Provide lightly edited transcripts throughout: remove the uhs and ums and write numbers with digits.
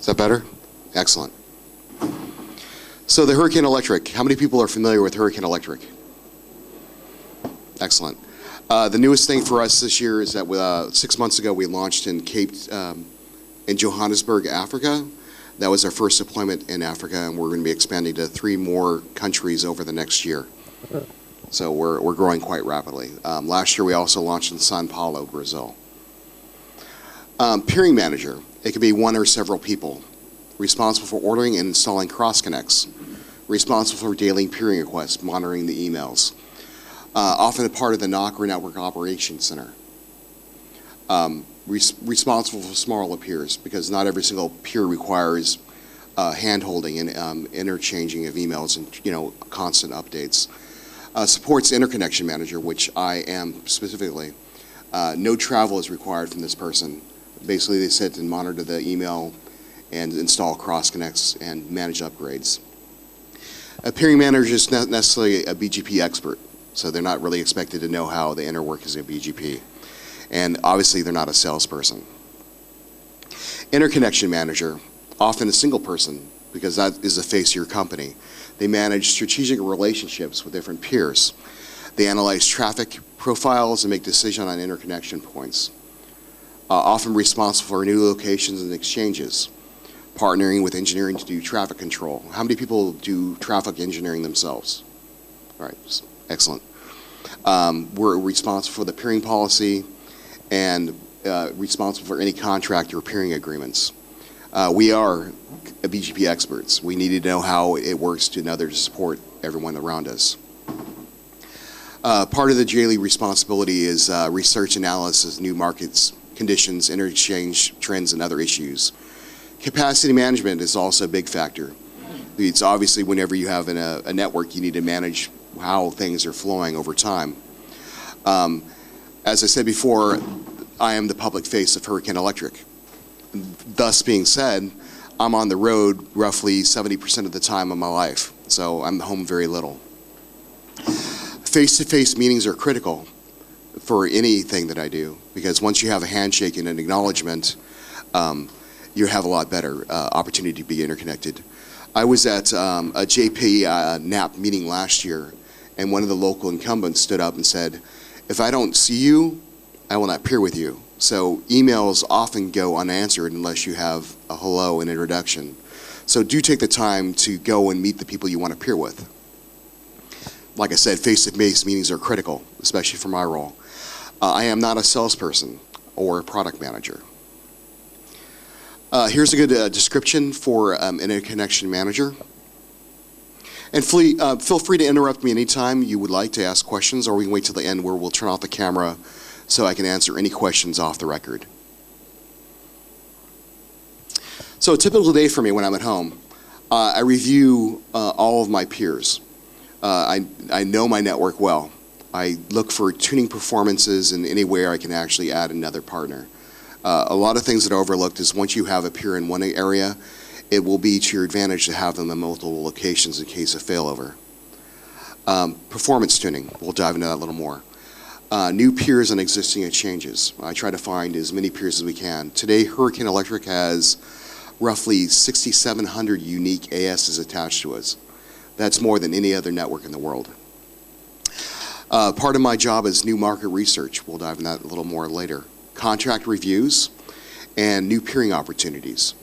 Is that better? Excellent. So the Hurricane Electric, how many people are familiar with Hurricane Electric? Excellent. The newest thing for us this year is that 6 months ago we launched in Johannesburg, Africa. That was our first deployment in Africa, and we're going to be expanding to 3 more countries over the next year. So we're growing quite rapidly. Last year we also launched in Sao Paulo, Brazil. Peering Manager, it can be one or several people, responsible for ordering and installing cross-connects, responsible for daily peering requests, monitoring the emails, often a part of the NOC or Network Operations Center. Responsible for smaller peers, because not every single peer requires hand-holding and interchanging of emails and constant updates. Supports Interconnection Manager, which I am specifically. No travel is required from this person. Basically, they sit and monitor the email and install cross-connects and manage upgrades. A peering manager is not necessarily a BGP expert, so they're not really expected to know how the inner workings of BGP. And obviously, they're not a salesperson. Interconnection Manager, often a single person, because that is the face of your company. They manage strategic relationships with different peers. They analyze traffic profiles and make decisions on interconnection points. Often responsible for new locations and exchanges. Partnering with engineering to do traffic control. How many people do traffic engineering themselves? All right, excellent. We're responsible for the peering policy and responsible for any contract or peering agreements. We are BGP experts. We need to know how it works to support everyone around us. Part of the daily responsibility is research analysis, new markets, conditions, interchange trends, and other issues. Capacity management is also a big factor. It's obviously whenever you have a network, you need to manage how things are flowing over time. As I said before, I am the public face of Hurricane Electric. Thus being said, I'm on the road roughly 70% of the time of my life, so I'm home very little. Face-to-face meetings are critical for anything that I do, because once you have a handshake and an acknowledgement, you have a lot better opportunity to be interconnected. I was at a JP NAP meeting last year, and one of the local incumbents stood up and said, "If I don't see you, I will not peer with you." So emails often go unanswered unless you have a hello and introduction. So do take the time to go and meet the people you want to peer with. Like I said, face-to-face meetings are critical, especially for my role. I am not a salesperson or a product manager. Here's a good description for an interconnection manager. And feel free to interrupt me anytime you would like to ask questions, or we can wait till the end where we'll turn off the camera so I can answer any questions off the record. So a typical day for me when I'm at home, I review all of my peers. I know my network well. I look for tuning performances and anywhere I can actually add another partner. A lot of things that are overlooked is once you have a peer in one area, it will be to your advantage to have them in multiple locations in case of failover. Performance tuning, we'll dive into that a little more. New peers and existing exchanges. I try to find as many peers as we can. Today, Hurricane Electric has roughly 6,700 unique ASs attached to us. That's more than any other network in the world. Part of my job is new market research. We'll dive into that a little more later. Contract reviews and new peering opportunities.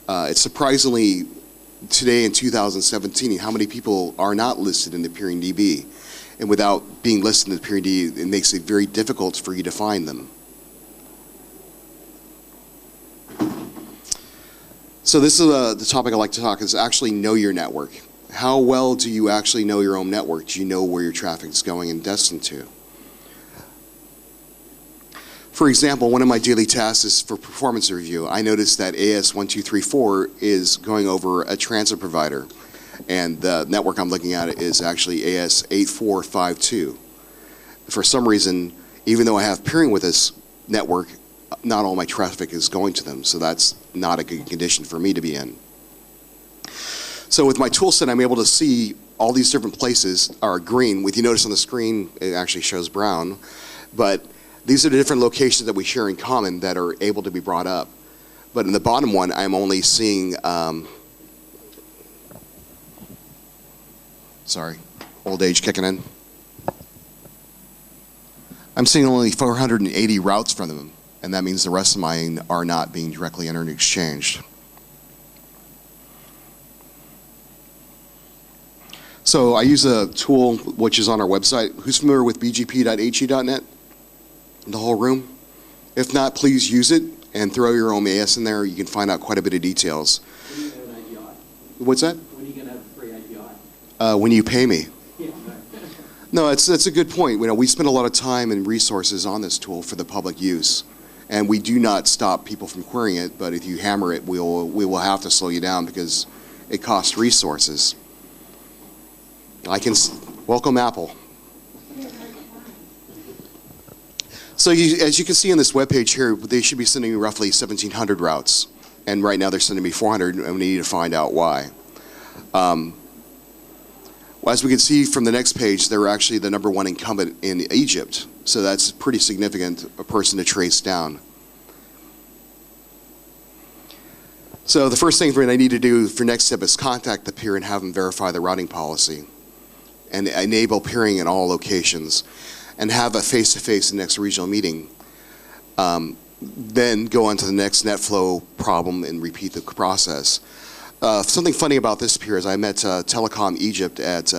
It's surprisingly, today in 2017, how many people are not listed in the PeeringDB. And without being listed in the PeeringDB, it makes it very difficult for you to find them. So this is the topic I'd like to talk is actually know your network. How well do you actually know your own network? Do you know where your traffic is going and destined to? For example, one of my daily tasks is for performance review. I noticed that AS1234 is going over a transit provider, and the network I'm looking at is actually AS8452. For some reason, even though I have peering with this network, not all my traffic is going to them, so that's not a good condition for me to be in. So with my tool set, I'm able to see all these different places are green. If you notice on the screen, it actually shows brown, but these are the different locations that we share in common that are able to be brought up. But in the bottom one, I'm only seeing, sorry, old age kicking in. I'm seeing only 480 routes from them, and that means the rest of mine are not being directly entered and exchanged. So I use a tool which is on our website. Who's familiar with bgp.he.net? The whole room? If not, please use it and throw your own AS in there. You can find out quite a bit of details. When are you going to have an API? What's that? When are you going to have a free API? When you pay me. Yeah, No, that's a good point. You know, we spend a lot of time and resources on this tool for the public use, and we do not stop people from querying it. But if you hammer it, we will have to slow you down because it costs resources. Welcome Apple. So as you can see on this webpage here, they should be sending me roughly 1,700 routes, and right now they're sending me 400, and we need to find out why. As we can see from the next page, they're actually the #1 incumbent in Egypt, so that's pretty significant, a person to trace down. So the first thing I need to do for next step is contact the peer and have them verify the routing policy and enable peering in all locations and have a face-to-face next regional meeting. Then go on to the next NetFlow problem and repeat the process. Something funny about this peer is I met Telecom Egypt at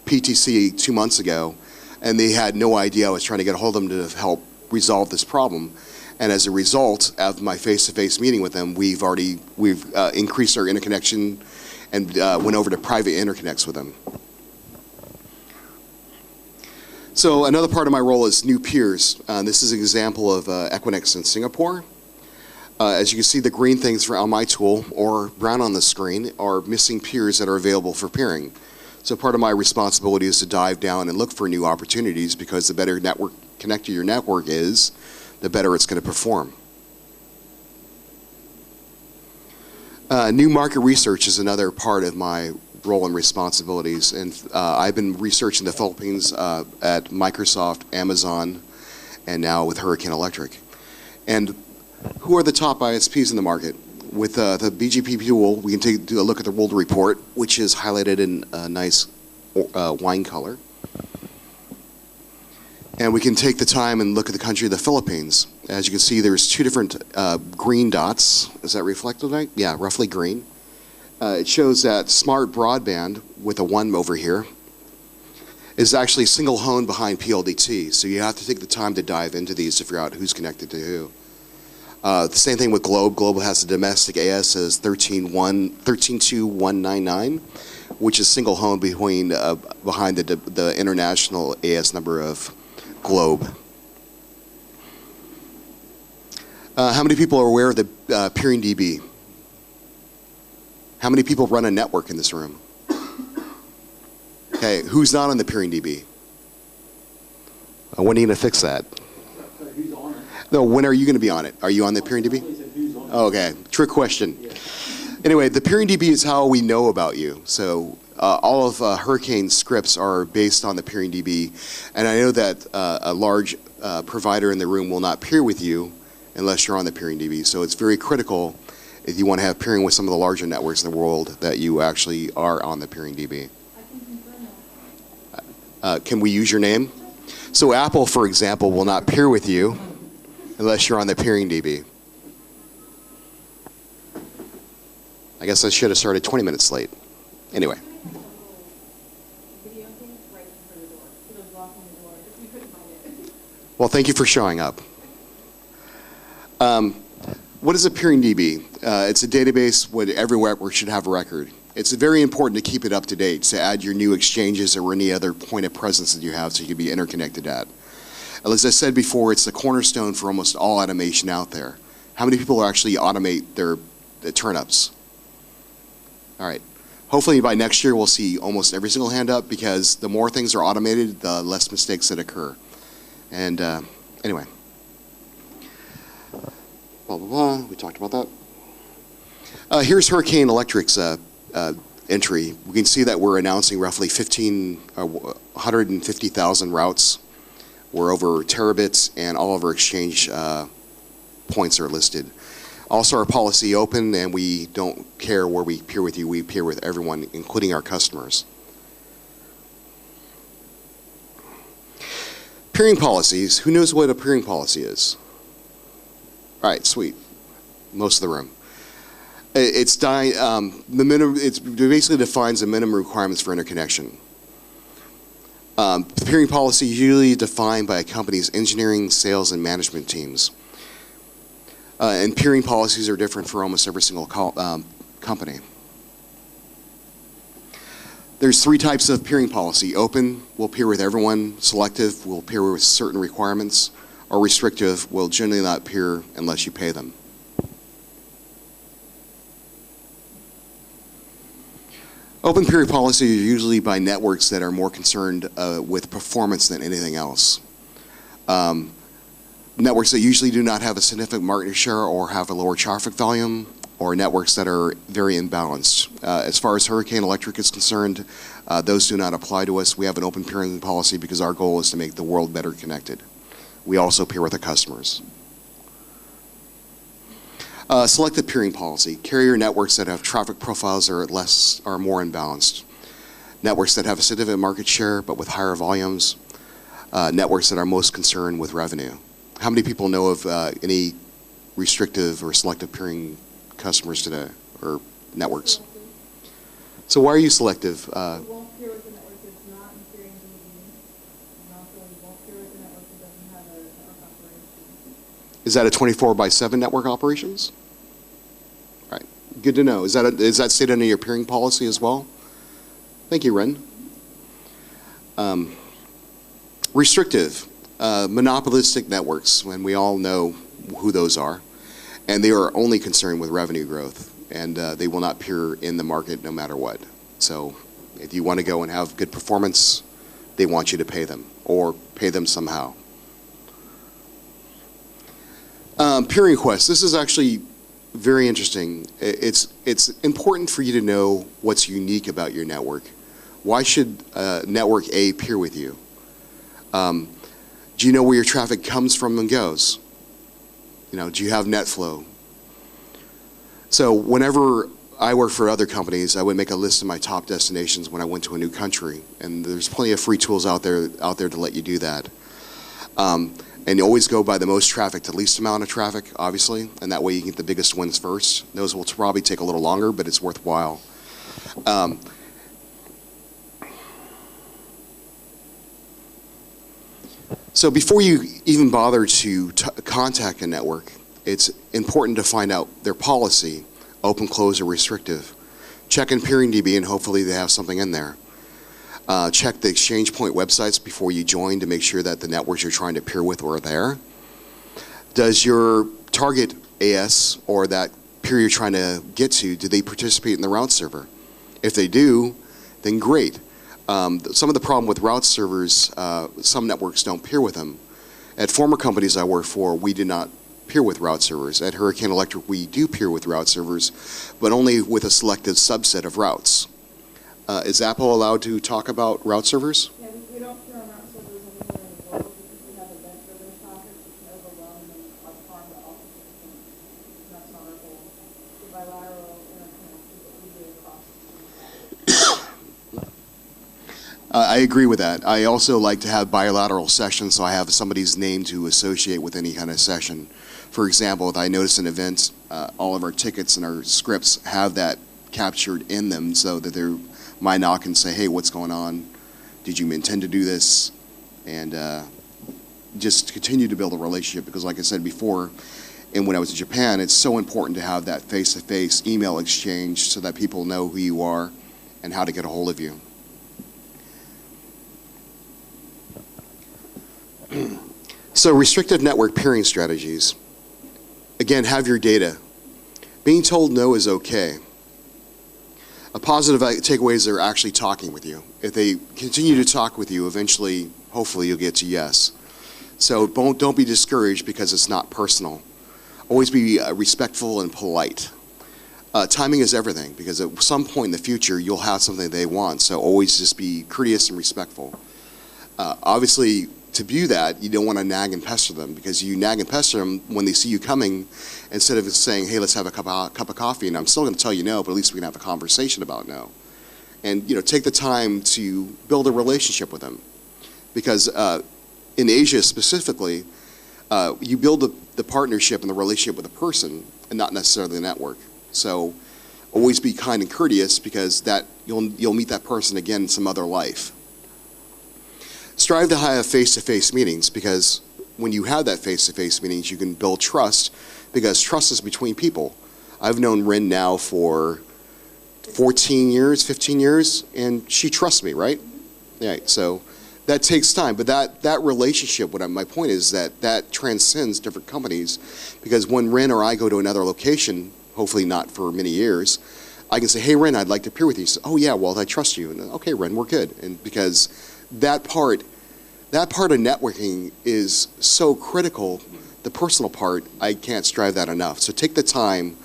PTC 2 months ago, and they had no idea I was trying to get a hold of them to help resolve this problem. And as a result of my face-to-face meeting with them, we've increased our interconnection and went over to private interconnects with them. So another part of my role is new peers. This is an example of Equinix in Singapore. As you can see, the green things on my tool, or brown on the screen, are missing peers that are available for peering. So part of my responsibility is to dive down and look for new opportunities, because the better network connected your network is, the better it's going to perform. New market research is another part of my role and responsibilities, and I've been researching the Philippines at Microsoft, Amazon, and now with Hurricane Electric. And who are the top ISPs in the market? With the BGP tool, we can do a look at the world report, which is highlighted in a nice wine color. And we can take the time and look at the country of the Philippines. As you can see, there's 2 different green dots. Is that reflected right? Yeah, roughly green. It shows that smart broadband with a 1 over here is actually single home behind PLDT. So you have to take the time to dive into these to figure out who's connected to who. The same thing with Globe. Globe has a domestic AS as 132199, which is single home behind the international AS number of Globe. How many people are aware of the PeeringDB? How many people run a network in this room? Okay, who's not on the PeeringDB? When are you going to fix that? Who's on it? No, when are you going to be on it? Are you on the PeeringDB? Who's on it? Okay, trick question. Yeah. Anyway, the PeeringDB is how we know about you. So all of Hurricane scripts are based on the PeeringDB, and I know that a large provider in the room will not peer with you unless you're on the PeeringDB. So it's very critical, if you want to have peering with some of the larger networks in the world, that you actually are on the PeeringDB. I can confirm that. Can we use your name? So Apple, for example, will not peer with you unless you're on the PeeringDB. I guess I should have started 20 minutes late. Anyway. Video thing right in front of the door. It was locking the door. We couldn't find it. Well, thank you for showing up. What is a PeeringDB? It's a database where every network should have a record. It's very important to keep it up to date, to add your new exchanges or any other point of presence that you have so you can be interconnected at. As I said before, it's the cornerstone for almost all automation out there. How many people actually automate their turnups? All right. Hopefully by next year we'll see almost every single hand up, because the more things are automated, the less mistakes that occur. And anyway. Blah, blah, blah. We talked about that. Here's Hurricane Electric's entry. We can see that we're announcing roughly 150,000 routes. We're over terabits, and all of our exchange points are listed. Also, our policy open, and we don't care where we peer with you. We peer with everyone, including our customers. Peering policies. Who knows what a peering policy is? All right, sweet. Most of the room. It basically defines the minimum requirements for interconnection. The peering policy is usually defined by a company's engineering, sales, and management teams. And peering policies are different for almost every single company. There's 3 types of peering policy. Open will peer with everyone. Selective will peer with certain requirements. Or restrictive will generally not peer unless you pay them. Open peer policy are usually by networks that are more concerned with performance than anything else. Networks that usually do not have a significant market share or have a lower traffic volume, or networks that are very imbalanced. As far as Hurricane Electric is concerned, those do not apply to us. We have an open peering policy because our goal is to make the world better connected. We also peer with the customers. Selective peering policy. Carrier networks that have traffic profiles that are more imbalanced. Networks that have a significant market share but with higher volumes. Networks that are most concerned with revenue. How many people know of any restrictive or selective peering customers today, or networks? So why are you selective? We won't peer with the network that's not in PeeringDB, and also we won't peer with the network that doesn't have a network operation. Is that a 24/7 network operations? All right, good to know. Is that stated under your peering policy as well? Thank you, Ren. Restrictive, monopolistic networks, when we all know who those are, and they are only concerned with revenue growth, and they will not peer in the market no matter what. So if you want to go and have good performance, they want you to pay them, or pay them somehow. Peering requests. This is actually very interesting. It's important for you to know what's unique about your network. Why should network A peer with you? Do you know where your traffic comes from and goes? Do you have net flow? So whenever I worked for other companies, I would make a list of my top destinations when I went to a new country, and there's plenty of free tools out there to let you do that. And you always go by the most traffic to least amount of traffic, obviously, and that way you get the biggest wins first. Those will probably take a little longer, but it's worthwhile. So before you even bother to contact a network, it's important to find out their policy, open, close, or restrictive. Check in PeeringDB, and hopefully they have something in there. Check the exchange point websites before you join to make sure that the networks you're trying to peer with are there. Does your target AS or that peer you're trying to get to, do they participate in the route server? If they do, then great. Some of the problem with route servers, some networks don't peer with them. At former companies I worked for, we did not peer with route servers. At Hurricane Electric, we do peer with route servers, but only with a selected subset of routes. Is Apple allowed to talk about route servers? Yeah, we don't peer on route servers anywhere in the world because we have event-driven traffic, which can overwhelm and cause harm to all participants. And that's not our goal. The bilateral interconnection that we do across. I agree with that. I also like to have bilateral sessions, so I have somebody's name to associate with any kind of session. For example, if I notice an event, all of our tickets and our scripts have that captured in them so that they're my knock and say, hey, what's going on? Did you intend to do this? And just continue to build a relationship, because like I said before, and when I was in Japan, it's so important to have that face-to-face email exchange so that people know who you are and how to get a hold of you. So restrictive network peering strategies. Again, have your data. Being told no is okay. A positive takeaway is they're actually talking with you. If they continue to talk with you, eventually, hopefully, you'll get to yes. So don't be discouraged because it's not personal. Always be respectful and polite. Timing is everything, because at some point in the future, you'll have something they want. So always just be courteous and respectful. Obviously, to do that, you don't want to nag and pester them, because you nag and pester them when they see you coming, instead of saying, hey, let's have a cup of coffee, and I'm still going to tell you no, but at least we can have a conversation about no. And take the time to build a relationship with them, because in Asia specifically, you build the partnership and the relationship with a person, and not necessarily the network. So always be kind and courteous, because that you'll meet that person again in some other life. Strive to have face-to-face meetings, because when you have that face-to-face meetings, you can build trust, because trust is between people. I've known Rin now for 14 years, 15 years, and she trusts me, right? Yeah, so that takes time, but that relationship, my point is that transcends different companies, because when Rin or I go to another location, hopefully not for many years, I can say, hey, Rin, I'd like to appear with you. She says, oh yeah, well, I trust you. And okay, Rin, we're good. And because that part of networking is so critical, the personal part, I can't strive that enough. So take the time,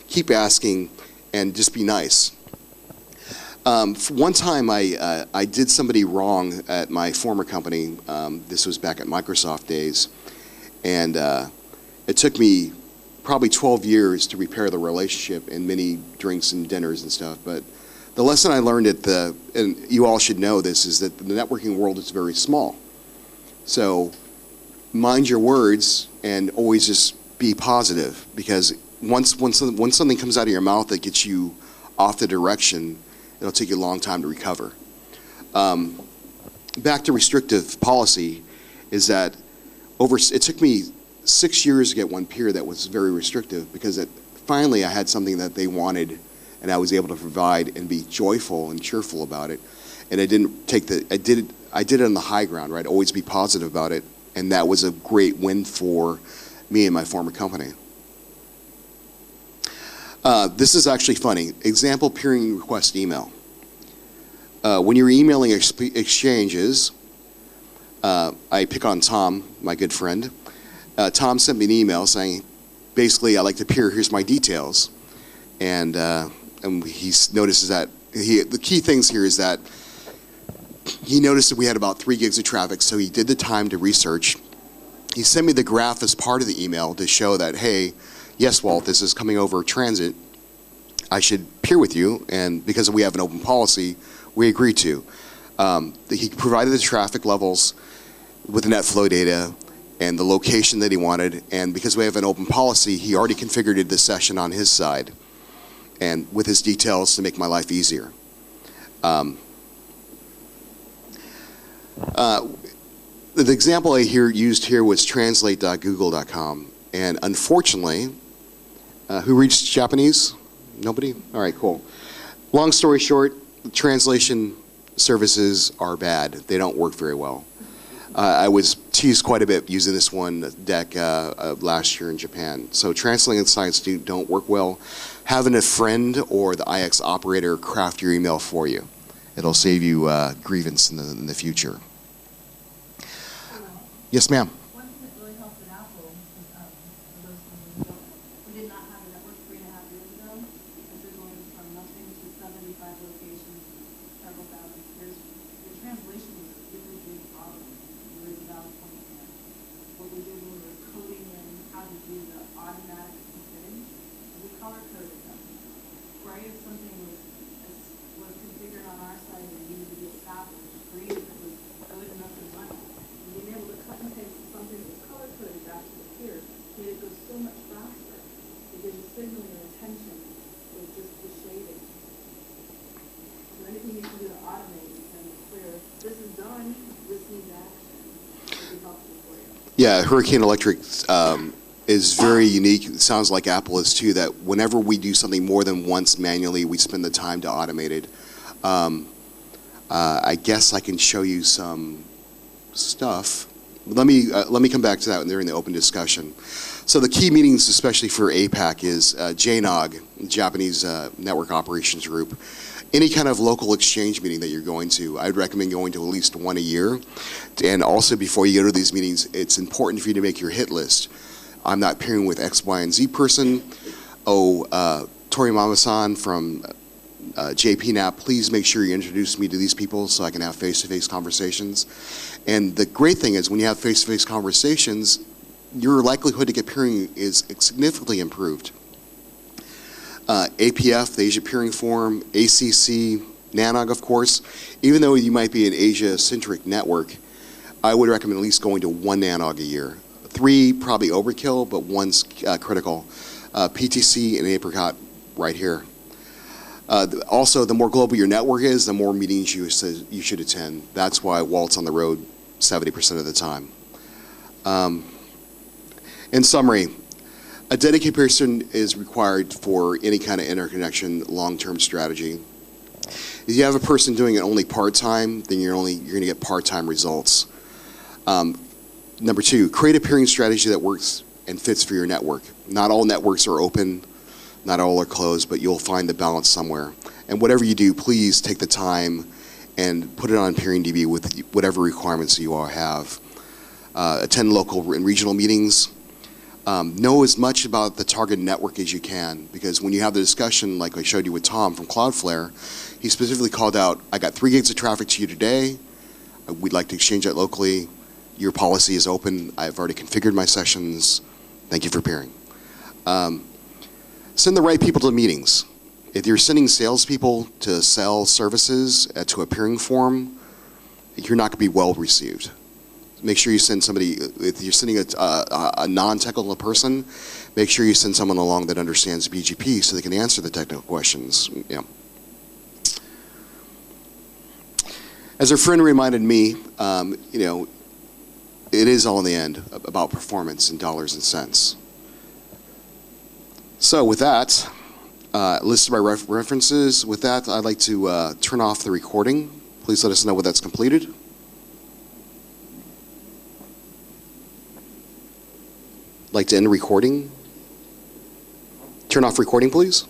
keep asking, and just be nice. One time I did somebody wrong at my former company. This was back at Microsoft days. And it took me probably 12 years to repair the relationship, and many drinks and dinners and stuff. But the lesson I learned and you all should know this, is that the networking world is very small. So mind your words and always just be positive, because once something comes out of your mouth that gets you off the direction, it'll take you a long time to recover. Back to restrictive policy, is that it took me 6 years to get one peer that was very restrictive, because finally I had something that they wanted, and I was able to provide and be joyful and cheerful about it. And I did it on the high ground, right? Always be positive about it. And that was a great win for me and my former company. This is actually funny. Example peering request email. When you're emailing exchanges, I pick on Tom, my good friend. Tom sent me an email saying, basically, I'd like to peer, here's my details. And he notices that, the key things here is that he noticed that we had about 3 gigs of traffic, so he did the time to research. He sent me the graph as part of the email to show that, hey, yes, Walt, this is coming over transit. I should peer with you, and because we have an open policy, we agreed to. He provided the traffic levels with the net flow data and the location that he wanted, and because we have an open policy, he already configured the session on his side and with his details to make my life easier. The example I used here was translate.google.com, and unfortunately, who reads Japanese? Nobody? All right, cool. Long story short, translation services are bad. They don't work very well. I was teased quite a bit using this one deck last year in Japan. So translating sites don't work well. Having a friend or the IX operator craft your email for you. It'll save you grievance in the future. Yes, ma'am. One thing that really helped at Apple was, for those who don't, we did not have a network 3.5 years ago, and we're going from nothing to 75 locations, several thousand. The translation was a really big problem. There was about 20 there. What we did when we were coding in how to do the automatic configuring, we color-coded them. Right? If something was configured on our side and needed to be established, green if it was good enough and running. Being able to cut and paste something that was color-coded back to the peer made it go so much faster, because the signal and attention was just the shading. So anything you can do to automate and clear, this is done, this needs action, would be helpful for you. Yeah, Hurricane Electric is very unique. It sounds like Apple is too, that whenever we do something more than once manually, we spend the time to automate it. I guess I can show you some stuff. Let me come back to that during the open discussion. So the key meetings, especially for APAC, is JNOG, Japanese Network Operations Group. Any kind of local exchange meeting that you're going to, I'd recommend going to at least one a year. And also, before you go to these meetings, it's important for you to make your hit list. I'm not pairing with X, Y, and Z person. Tori Mama-san from JPNAP, please make sure you introduce me to these people so I can have face-to-face conversations. And the great thing is when you have face-to-face conversations, your likelihood to get peering is significantly improved. APF, the Asia Peering Forum, ACC, NANOG, of course. Even though you might be an Asia-centric network, I would recommend at least going to one NANOG a year. 3, probably overkill, but 1's critical. PTC and APRICOT right here. Also, the more global your network is, the more meetings you should attend. That's why Walt's on the road 70% of the time. In summary, a dedicated person is required for any kind of interconnection long-term strategy. If you have a person doing it only part-time, then you're going to get part-time results. Number 2, create a peering strategy that works and fits for your network. Not all networks are open, not all are closed, but you'll find the balance somewhere. And whatever you do, please take the time and put it on PeeringDB with whatever requirements you all have. Attend local and regional meetings. Know as much about the target network as you can, because when you have the discussion, like I showed you with Tom from Cloudflare, he specifically called out, I got 3 gigs of traffic to you today. We'd like to exchange that locally. Your policy is open. I've already configured my sessions. Thank you for peering. Send the right people to the meetings. If you're sending salespeople to sell services to a peering forum, you're not going to be well received. Make sure you send somebody, if you're sending a non-technical person, make sure you send someone along that understands BGP so they can answer the technical questions. You know. As a friend reminded me, you know, it is all in the end about performance in dollars and cents. So with that, list of my references. With that, I'd like to turn off the recording. Please let us know when that's completed. Like to end recording? Turn off recording, please.